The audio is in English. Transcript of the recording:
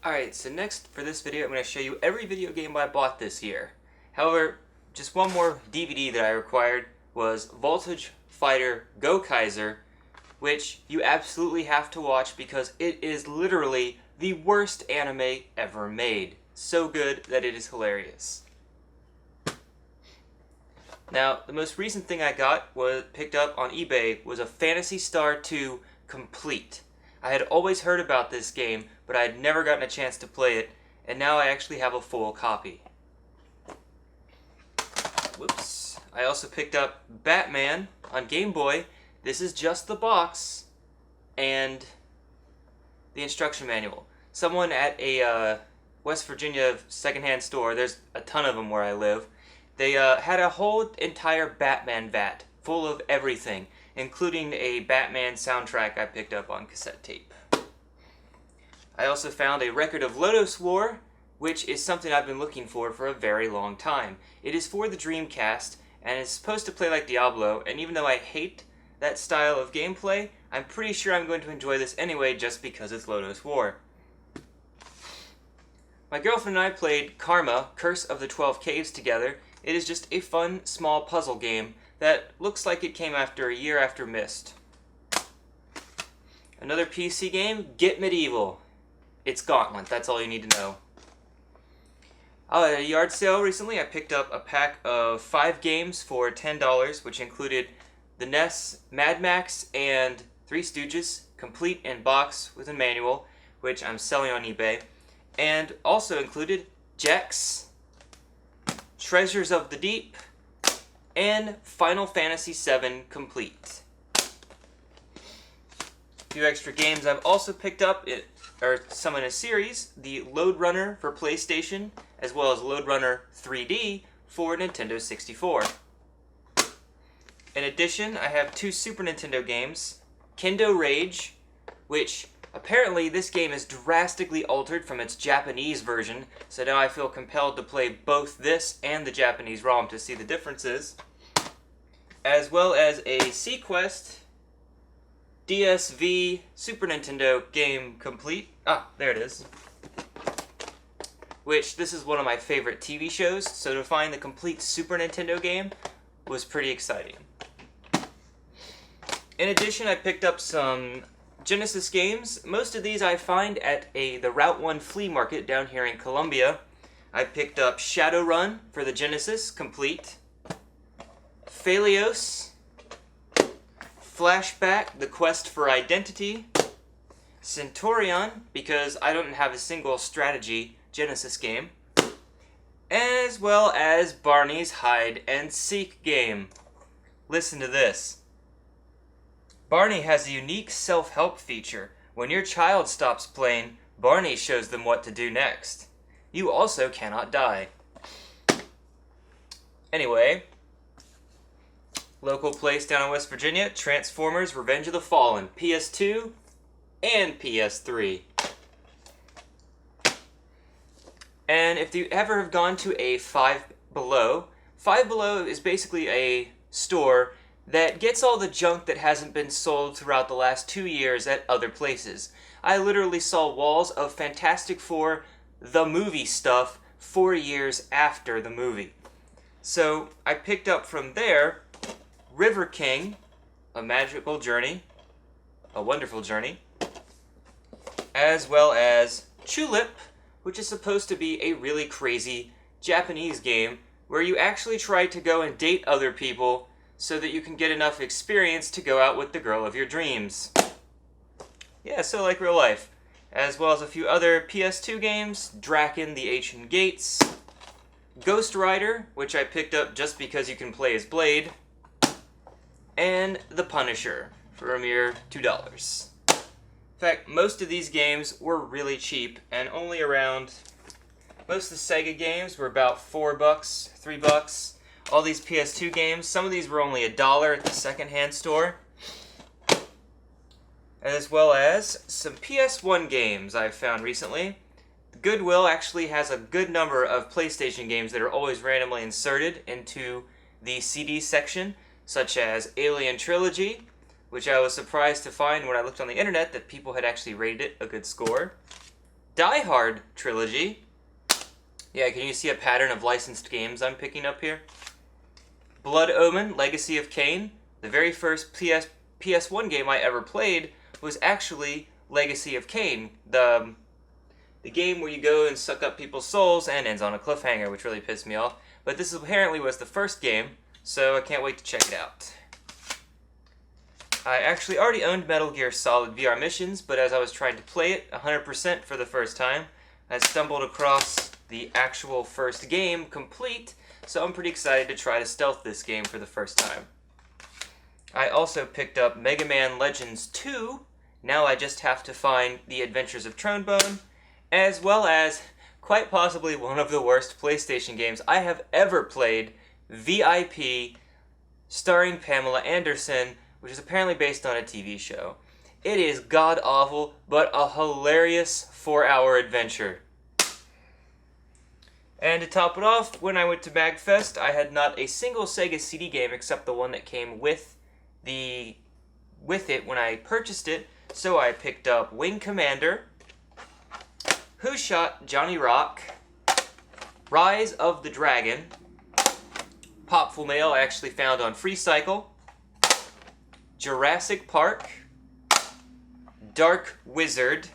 Alright, so next for this video I'm going to show you every video game I bought this year. However, just one more DVD that I required was Voltage Fighter Go Kaiser, which you absolutely have to watch because it is literally the worst anime ever made. So good that it is hilarious. Now, the most recent thing I got was picked up on eBay was a Phantasy Star 2 Complete. I had always heard about this game, but I had never gotten a chance to play it, and now I actually have a full copy. Whoops. I also picked up Batman on Game Boy. This is just the box and the instruction manual. Someone at a West Virginia secondhand store, there's a ton of them where I live, they had a whole entire Batman vat full of everything, including a Batman soundtrack I picked up on cassette tape. I also found a record of Lotus War, which is something I've been looking for a very long time. It is for the Dreamcast, and it's supposed to play like Diablo, and even though I hate that style of gameplay, I'm pretty sure I'm going to enjoy this anyway just because it's Lotus War. My girlfriend and I played Karma, Curse of the 12 Caves together. It is just a fun, small puzzle game that looks like it came after a year after Myst. Another PC game, Get Medieval. It's Gauntlet, that's all you need to know. At a yard sale recently, I picked up a pack of 5 games for $10, which included the NES, Mad Max, and Three Stooges, complete in box with a manual, which I'm selling on eBay, and also included Jax, Treasures of the Deep, and Final Fantasy VII Complete. A few extra games I've also picked up are some in a series, the Lode Runner for PlayStation, as well as Lode Runner 3D for Nintendo 64. In addition, I have 2 Super Nintendo games, Kendo Rage, which apparently this game is drastically altered from its Japanese version, so now I feel compelled to play both this and the Japanese ROM to see the differences, as well as a Sequest DSV Super Nintendo game complete. There it is. Which, this is one of my favorite TV shows, so to find the complete Super Nintendo game was pretty exciting. In addition, I picked up some Genesis games. Most of these I find at the Route 1 flea market down here in Columbia. I picked up Shadowrun for the Genesis, complete. Phalios, Flashback, The Quest for Identity, Centurion, because I don't have a single strategy Genesis game, as well as Barney's Hide and Seek game. Listen to this. Barney has a unique self-help feature. When your child stops playing, Barney shows them what to do next. You also cannot die. Anyway, local place down in West Virginia, Transformers Revenge of the Fallen, PS2 and PS3. And if you ever have gone to a Five Below is basically a store that gets all the junk that hasn't been sold throughout the last 2 years at other places. I literally saw walls of Fantastic Four, the movie stuff, 4 years after the movie. So I picked up from there River King, A Magical Journey, A Wonderful Journey, as well as Tulip, which is supposed to be a really crazy Japanese game where you actually try to go and date other people so that you can get enough experience to go out with the girl of your dreams. Yeah, so like real life. As well as a few other PS2 games, Draken, The Ancient Gates, Ghost Rider, which I picked up just because you can play as Blade, and The Punisher for a mere $2. In fact, most of these games were really cheap, and only around, most of the Sega games were about $4, $3. All these PS2 games, some of these were only $1 at the secondhand store. As well as some PS1 games I've found recently. Goodwill actually has a good number of PlayStation games that are always randomly inserted into the CD section, such as Alien Trilogy, which I was surprised to find when I looked on the internet that people had actually rated it a good score. Die Hard trilogy. Yeah, can you see a pattern of licensed games I'm picking up here? Blood Omen, Legacy of Kain. The very first PS1 game I ever played was actually Legacy of Kain, the game where you go and suck up people's souls and ends on a cliffhanger, which really pissed me off. But this apparently was the first game, so I can't wait to check it out. I actually already owned Metal Gear Solid VR Missions, but as I was trying to play it 100% for the first time, I stumbled across the actual first game complete, so I'm pretty excited to try to stealth this game for the first time. I also picked up Mega Man Legends 2. Now I just have to find The Adventures of Tronebone, as well as quite possibly one of the worst PlayStation games I have ever played, VIP, starring Pamela Anderson, which is apparently based on a TV show. It is god-awful, but a hilarious 4-hour adventure. And to top it off, when I went to MagFest, I had not a single Sega CD game except the one that came with it when I purchased it, so I picked up Wing Commander, Who Shot Johnny Rock, Rise of the Dragon, Popful Mail I actually found on FreeCycle, Jurassic Park, Dark Wizard,